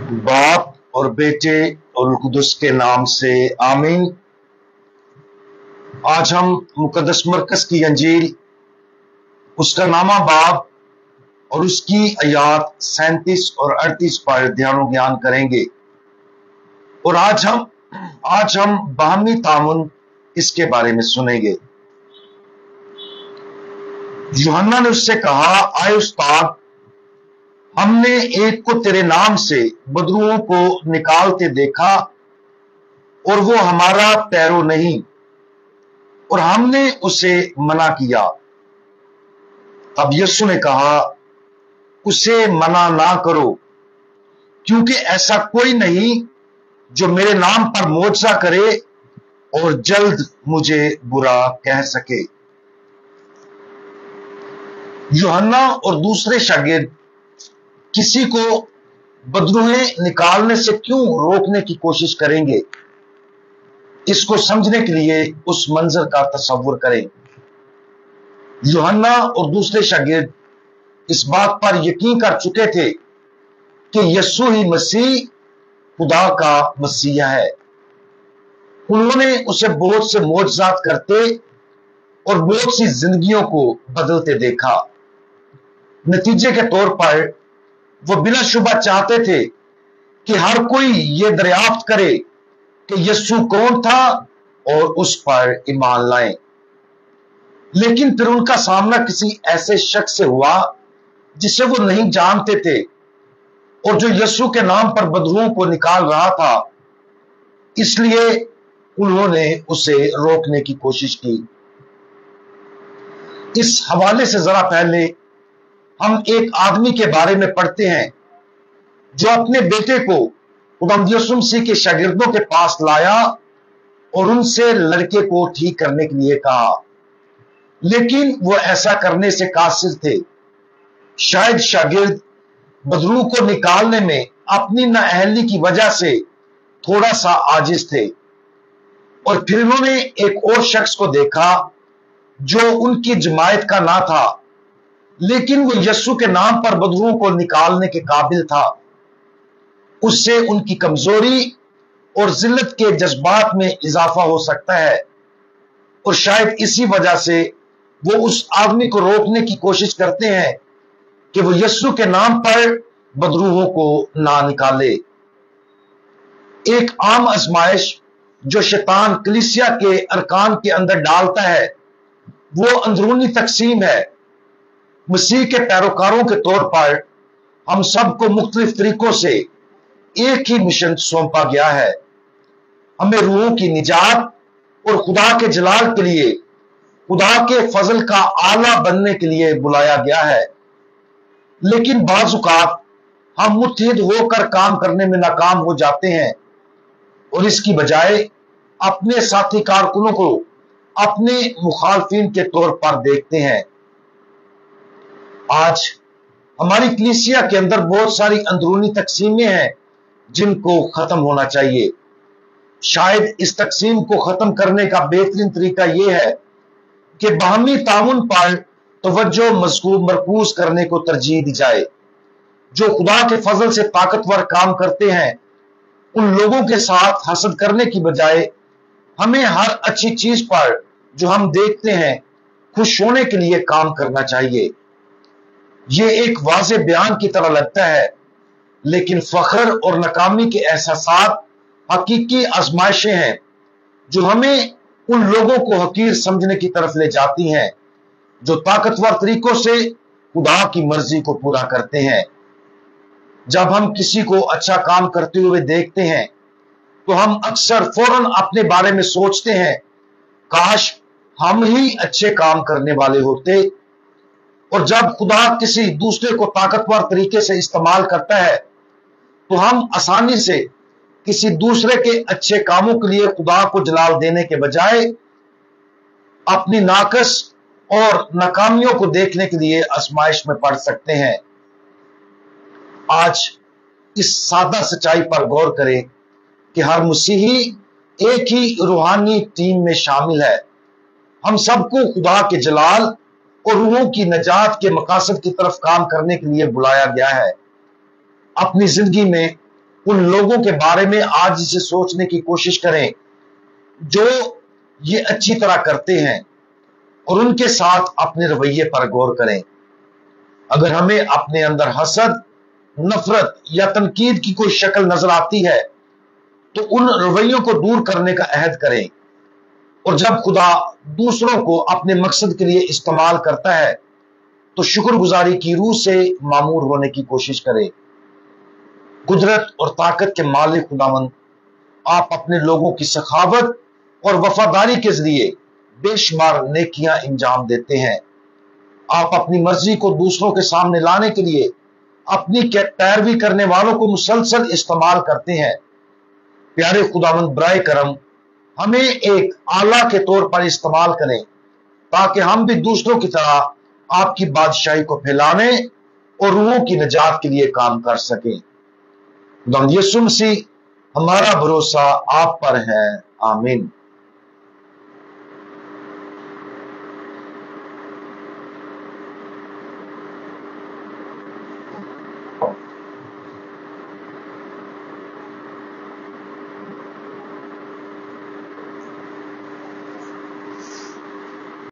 बाप और बेटे और रूह कुदस के नाम से आमीन। आज हम मुकद्दस मरकस की अंजील, उसका नामा बाब और उसकी आयात 37 और 38 पर ध्यान ज्ञान करेंगे। और आज हम बाहमी तामुन इसके बारे में सुनेंगे। यूहन्ना ने उससे कहा, आए उस्ताद, हमने एक को तेरे नाम से बदरूओं को निकालते देखा और वो हमारा पैरो नहीं, और हमने उसे मना किया। तब यीशु ने कहा, उसे मना ना करो, क्योंकि ऐसा कोई नहीं जो मेरे नाम पर मोजज़ा करे और जल्द मुझे बुरा कह सके। यूहन्ना और दूसरे शागिर्द किसी को बदरूहें निकालने से क्यों रोकने की कोशिश करेंगे? इसको समझने के लिए उस मंजर का तस्वुर करें। यूहन्ना और दूसरे शागिर्द इस बात पर यकीन कर चुके थे कि यीशु ही मसीह खुदा का मसीहा है। उन्होंने उसे बहुत से मोजज़ात करते और बहुत सी जिंदगियों को बदलते देखा। नतीजे के तौर पर वो बिना शुबा चाहते थे कि हर कोई ये दरियाफ्त करे कि यीशु कौन था और उस पर ईमान लाए। लेकिन फिर उनका सामना किसी ऐसे शख्स से हुआ जिसे वो नहीं जानते थे और जो यीशु के नाम पर बदरूहों को निकाल रहा था। इसलिए उन्होंने उसे रोकने की कोशिश की। इस हवाले से जरा पहले हम एक आदमी के बारे में पढ़ते हैं जो अपने बेटे को खुदावंद यीशु मसीह के शागिर्दों के पास लाया और उनसे लड़के को ठीक करने के लिए कहा, लेकिन वो ऐसा करने से कासिर थे। शायद शागिर्द बदरूह को निकालने में अपनी नाअहली की वजह से थोड़ा सा आजिज थे। और फिर उन्होंने एक और शख्स को देखा जो उनकी जमायत का ना था, लेकिन वो यीशु के नाम पर बदरूहों को निकालने के काबिल था। उससे उनकी कमजोरी और जिल्लत के जज्बात में इजाफा हो सकता है, और शायद इसी वजह से वो उस आदमी को रोकने की कोशिश करते हैं कि वो यीशु के नाम पर बदरूहों को ना निकाले। एक आम आजमाइश जो शैतान कलीसिया के अरकान के अंदर डालता है वो अंदरूनी तकसीम है। मसीह के पैरोकारों के तौर पर हम सबको मुख्तलिफ तरीकों से एक ही मिशन सौंपा गया है। हमें रूहों की निजात और खुदा के जलाल के लिए, खुदा के फजल का आला बनने के लिए बुलाया गया है। लेकिन बाज़ औक़ात हम मुत्तहिद होकर काम करने में नाकाम हो जाते हैं और इसकी बजाय अपने साथी कारकुनों को अपने मुखालफिन के तौर पर देखते हैं। आज हमारी कलीसिया के अंदर बहुत सारी अंदरूनी तकसीमें हैं जिनको खत्म होना चाहिए। शायद इस तकसीम को खत्म करने का बेहतरीन तरीका यह है कि बाहमी ताउन पर तवज्जो मरकूज करने को तरजीह दी जाए। जो खुदा के फजल से ताकतवर काम करते हैं, उन लोगों के साथ हसद करने की बजाय हमें हर अच्छी चीज पर जो हम देखते हैं खुश होने के लिए काम करना चाहिए। ये एक वाज़े बयान की तरह लगता है, लेकिन फख्र और नाकामी के एहसासात हकीकी आजमाइशें हैं जो हमें उन लोगों को हकीर समझने की तरफ ले जाती हैं जो ताकतवर तरीकों से खुदा की मर्जी को पूरा करते हैं। जब हम किसी को अच्छा काम करते हुए देखते हैं तो हम अक्सर फौरन अपने बारे में सोचते हैं, काश हम ही अच्छे काम करने वाले होते। और जब खुदा किसी दूसरे को ताकतवर तरीके से इस्तेमाल करता है तो हम आसानी से किसी दूसरे के अच्छे कामों के लिए खुदा को जलाल देने के बजाय अपनी नाकस और नाकामियों को देखने के लिए आजमाइश में पड़ सकते हैं। आज इस सादा सच्चाई पर गौर करें कि हर मसीही एक ही रूहानी टीम में शामिल है। हम सबको खुदा के जलाल और रूहों की नजात के मकासद की तरफ काम करने के लिए बुलाया गया है। अपनी जिंदगी में उन लोगों के बारे में आज इसे सोचने की कोशिश करें जो ये अच्छी तरह करते हैं और उनके साथ अपने रवैये पर गौर करें। अगर हमें अपने अंदर हसद, नफरत या तनकीद की कोई शक्ल नजर आती है तो उन रवैयों को दूर करने का अहद करें, और जब खुदा दूसरों को अपने मकसद के लिए इस्तेमाल करता है तो शुक्रगुजारी की रूह से मामूर होने की कोशिश करें। कुदरत और ताकत के मालिक खुदावंद, आप अपने लोगों की सखावत और वफादारी के जरिए बेशुमार नेकियां इंजाम देते हैं। आप अपनी मर्जी को दूसरों के सामने लाने के लिए अपनी पैरवी करने वालों को मुसलसल इस्तेमाल करते हैं। प्यारे खुदावंद, बराए करम हमें एक आला के तौर पर इस्तेमाल करें ताकि हम भी दूसरों की तरह आपकी बादशाही को फैलाने और रूहों की निजात के लिए काम कर सकें। खुदावंद यीशु मसीह, हमारा भरोसा आप पर है। आमीन।